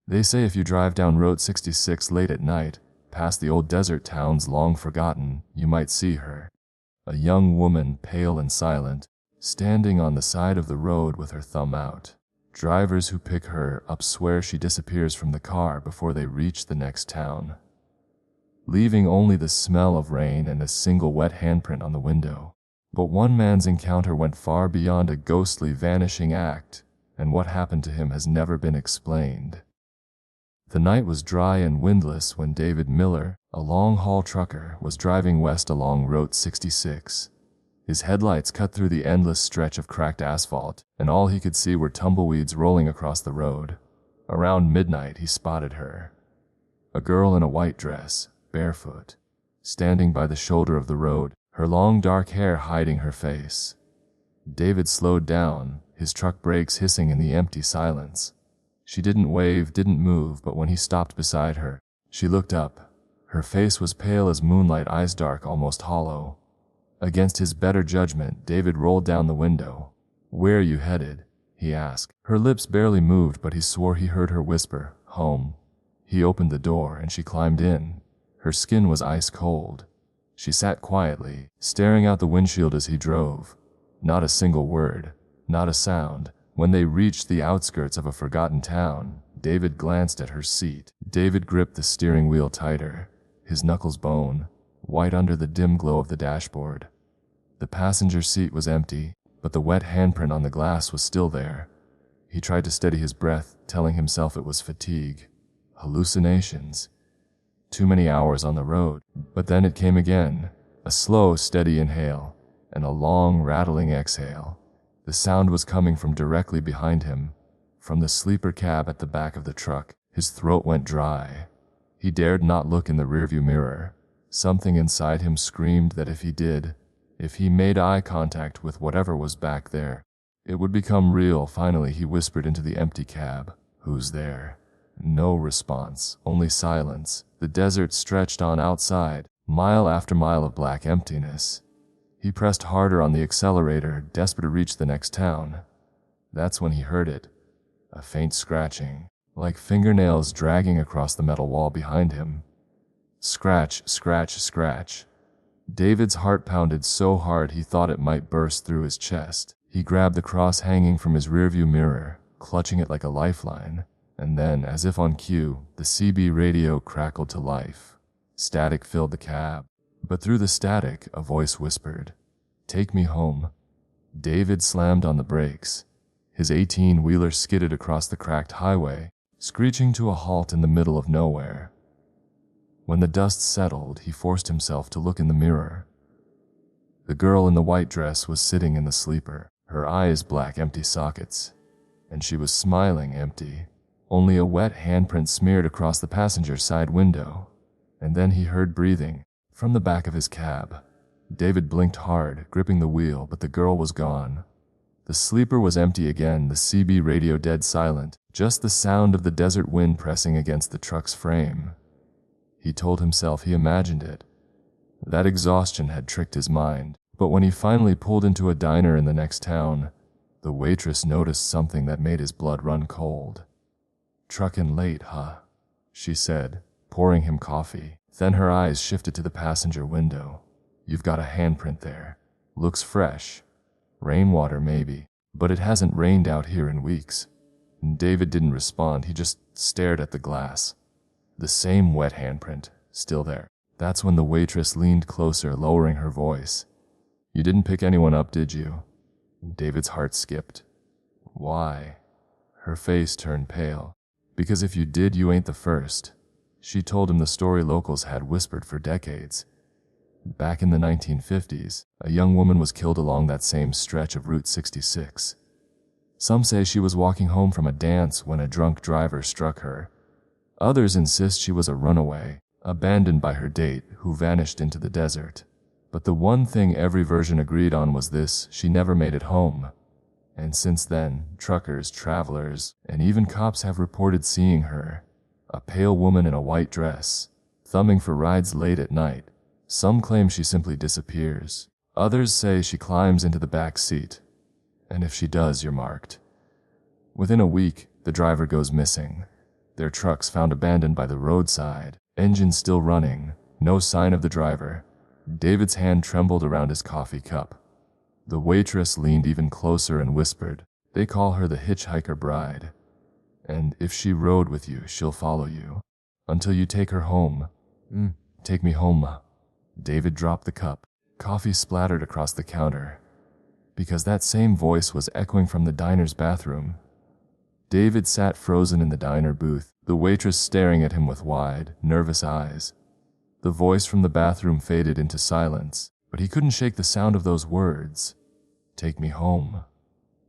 They say if you drive down Route 66 late at night, past the old desert towns long forgotten, you might see her. A young woman, pale and silent, standing on the side of the road with her thumb out. Drivers who pick her up swear she disappears from the car before they reach the next town, leaving only the smell of rain and a single wet handprint on the window. But one man's encounter went far beyond a ghostly vanishing act, and what happened to him has never been explained. The night was dry and windless when David Miller, a long-haul trucker, was driving west along Route 66. His headlights cut through the endless stretch of cracked asphalt, and all he could see were tumbleweeds rolling across the road. Around midnight, he spotted her. A girl in a white dress, barefoot, standing by the shoulder of the road, her long dark hair hiding her face. David slowed down, his truck brakes hissing in the empty silence. She didn't wave, didn't move, but when he stopped beside her, she looked up. Her face was pale as moonlight, eyes dark, almost hollow. Against his better judgment, David rolled down the window. "Where are you headed?" he asked. Her lips barely moved, but he swore he heard her whisper, "Home." He opened the door and she climbed in. Her skin was ice cold. She sat quietly, staring out the windshield as he drove. Not a single word, not a sound. When they reached the outskirts of a forgotten town, David glanced at her seat. David gripped the steering wheel tighter, his knuckles bone, white under the dim glow of the dashboard. The passenger seat was empty, but the wet handprint on the glass was still there. He tried to steady his breath, telling himself it was fatigue, hallucinations, too many hours on the road. But then it came again, a slow, steady inhale, and a long, rattling exhale. The sound was coming from directly behind him, from the sleeper cab at the back of the truck. His throat went dry. He dared not look in the rearview mirror. Something inside him screamed that if he did, if he made eye contact with whatever was back there, it would become real. Finally, he whispered into the empty cab, "Who's there?" No response, only silence. The desert stretched on outside, mile after mile of black emptiness. He pressed harder on the accelerator, desperate to reach the next town. That's when he heard it, a faint scratching, like fingernails dragging across the metal wall behind him. Scratch, scratch, scratch. David's heart pounded so hard he thought it might burst through his chest. He grabbed the cross hanging from his rearview mirror, clutching it like a lifeline. And then, as if on cue, the CB radio crackled to life. Static filled the cab. But through the static, a voice whispered, "Take me home." David slammed on the brakes. His 18-wheeler skidded across the cracked highway, screeching to a halt in the middle of nowhere. When the dust settled, he forced himself to look in the mirror. The girl in the white dress was sitting in the sleeper, her eyes black empty sockets, and she was smiling empty. Only a wet handprint smeared across the passenger side window. And then he heard breathing from the back of his cab. David blinked hard, gripping the wheel, but the girl was gone. The sleeper was empty again, the CB radio dead silent, just the sound of the desert wind pressing against the truck's frame. He told himself he imagined it. That exhaustion had tricked his mind, but when he finally pulled into a diner in the next town, the waitress noticed something that made his blood run cold. "Truckin' late, huh?" she said, pouring him coffee. Then her eyes shifted to the passenger window. "You've got a handprint there. Looks fresh. Rainwater maybe, but it hasn't rained out here in weeks." David didn't respond, he just stared at the glass. The same wet handprint, still there. That's when the waitress leaned closer, lowering her voice. "You didn't pick anyone up, did you?" David's heart skipped. "Why?" Her face turned pale. "Because if you did, you ain't the first." She told him the story locals had whispered for decades. Back in the 1950s, a young woman was killed along that same stretch of Route 66. Some say she was walking home from a dance when a drunk driver struck her. Others insist she was a runaway, abandoned by her date, who vanished into the desert. But the one thing every version agreed on was this: she never made it home. And since then, truckers, travelers, and even cops have reported seeing her. A pale woman in a white dress, thumbing for rides late at night. Some claim she simply disappears. Others say she climbs into the back seat. And if she does, you're marked. Within a week, the driver goes missing. Their trucks found abandoned by the roadside, engines still running, no sign of the driver. David's hand trembled around his coffee cup. The waitress leaned even closer and whispered, "They call her the hitchhiker bride. And if she rode with you, she'll follow you. Until you take her home. Take me home, Ma." David dropped the cup. Coffee splattered across the counter. Because that same voice was echoing from the diner's bathroom. David sat frozen in the diner booth, the waitress staring at him with wide, nervous eyes. The voice from the bathroom faded into silence, but he couldn't shake the sound of those words. Take me home.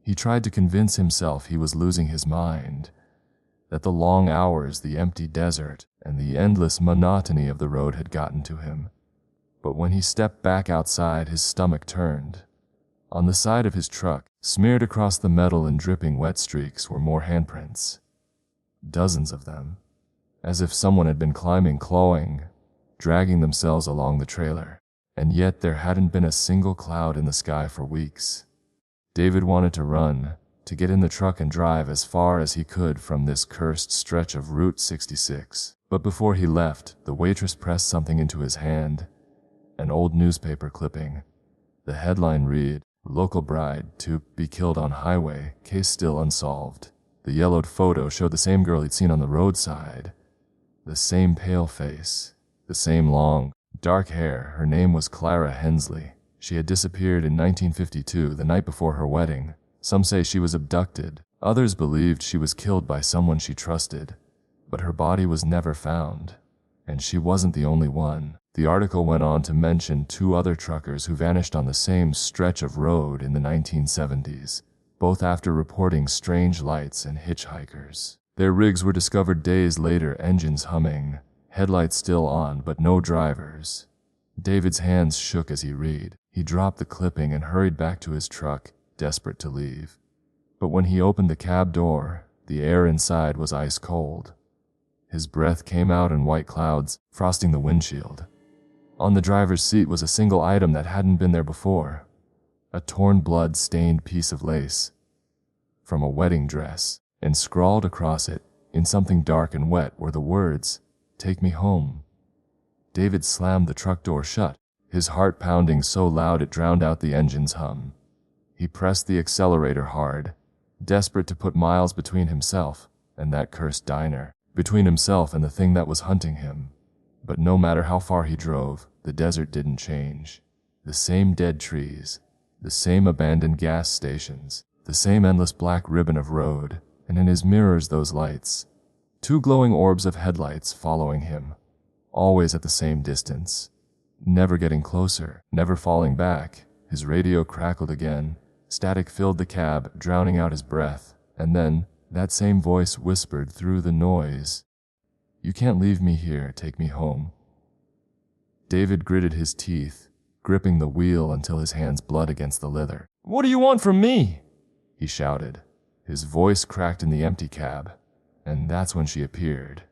He tried to convince himself he was losing his mind, that the long hours, the empty desert, and the endless monotony of the road had gotten to him. But when he stepped back outside, his stomach turned. On the side of his truck, smeared across the metal in dripping wet streaks, were more handprints. Dozens of them, as if someone had been climbing, clawing, dragging themselves along the trailer. And yet there hadn't been a single cloud in the sky for weeks. David wanted to run, to get in the truck and drive as far as he could from this cursed stretch of Route 66. But before he left, the waitress pressed something into his hand, an old newspaper clipping. The headline read, "Local bride to be killed on highway, case still unsolved." The yellowed photo showed the same girl he'd seen on the roadside. The same pale face, the same long, dark hair. Her name was Clara Hensley. She had disappeared in 1952, the night before her wedding. Some say she was abducted. Others believed she was killed by someone she trusted. But her body was never found. And she wasn't the only one. The article went on to mention 2 other truckers who vanished on the same stretch of road in the 1970s, both after reporting strange lights and hitchhikers. Their rigs were discovered days later, engines humming, headlights still on, but no drivers. David's hands shook as he read. He dropped the clipping and hurried back to his truck, desperate to leave. But when he opened the cab door, the air inside was ice cold. His breath came out in white clouds, frosting the windshield. On the driver's seat was a single item that hadn't been there before. A torn, blood-stained piece of lace from a wedding dress, and scrawled across it, in something dark and wet, were the words, "Take me home." David slammed the truck door shut, his heart pounding so loud it drowned out the engine's hum. He pressed the accelerator hard, desperate to put miles between himself and that cursed diner, between himself and the thing that was hunting him. But no matter how far he drove, the desert didn't change. The same dead trees, the same abandoned gas stations, the same endless black ribbon of road, and in his mirrors those lights. 2 glowing orbs of headlights following him, always at the same distance, never getting closer, never falling back. His radio crackled again. Static filled the cab, drowning out his breath. And then, that same voice whispered through the noise, "You can't leave me here, take me home." David gritted his teeth, gripping the wheel until his hands bled against the leather. "What do you want from me?" he shouted. His voice cracked in the empty cab, and that's when she appeared.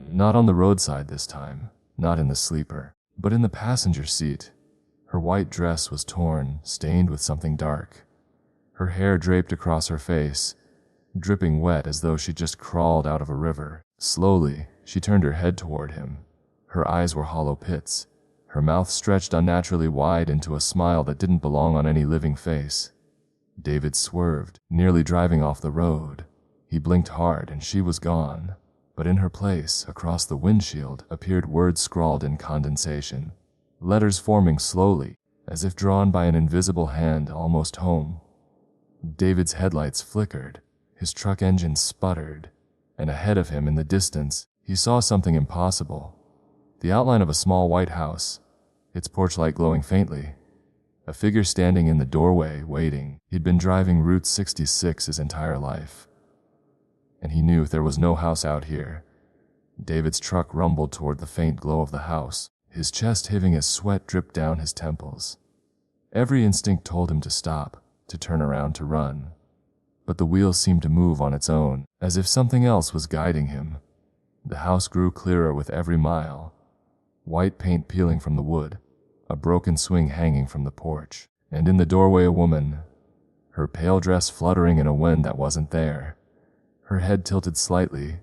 Not on the roadside this time, not in the sleeper, but in the passenger seat. Her white dress was torn, stained with something dark. Her hair draped across her face, dripping wet as though she'd just crawled out of a river. Slowly, she turned her head toward him. Her eyes were hollow pits, her mouth stretched unnaturally wide into a smile that didn't belong on any living face. David swerved, nearly driving off the road. He blinked hard and she was gone. But in her place, across the windshield, appeared words scrawled in condensation. Letters forming slowly, as if drawn by an invisible hand. Almost home. David's headlights flickered. His truck engine sputtered. And ahead of him, in the distance, he saw something impossible. The outline of a small white house, its porch light glowing faintly. A figure standing in the doorway, waiting. He'd been driving Route 66 his entire life. And he knew there was no house out here. David's truck rumbled toward the faint glow of the house, his chest heaving as sweat dripped down his temples. Every instinct told him to stop, to turn around, to run. But the wheel seemed to move on its own, as if something else was guiding him. The house grew clearer with every mile. White paint peeling from the wood, a broken swing hanging from the porch, and in the doorway a woman, her pale dress fluttering in a wind that wasn't there. Her head tilted slightly,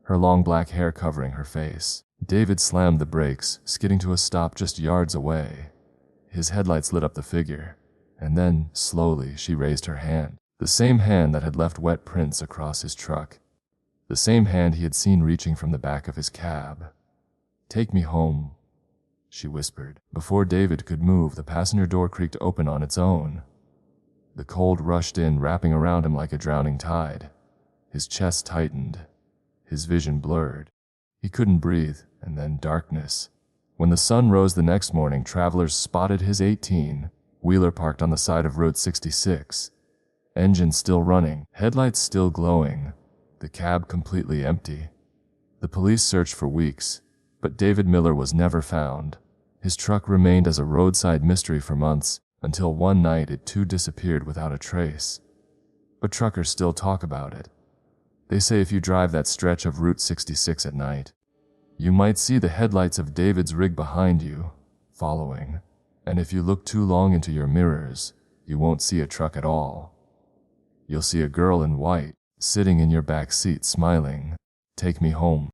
her long black hair covering her face. David slammed the brakes, skidding to a stop just yards away. His headlights lit up the figure, and then, slowly, she raised her hand. The same hand that had left wet prints across his truck. The same hand he had seen reaching from the back of his cab. "Take me home," she whispered. Before David could move, the passenger door creaked open on its own. The cold rushed in, wrapping around him like a drowning tide. His chest tightened. His vision blurred. He couldn't breathe, and then darkness. When the sun rose the next morning, travelers spotted his 18-wheeler parked on the side of Route 66. Engine still running, headlights still glowing, the cab completely empty. The police searched for weeks, but David Miller was never found. His truck remained as a roadside mystery for months, until one night it too disappeared without a trace. But truckers still talk about it. They say if you drive that stretch of Route 66 at night, you might see the headlights of David's rig behind you, following. And if you look too long into your mirrors, you won't see a truck at all. You'll see a girl in white, sitting in your back seat smiling. "Take me home."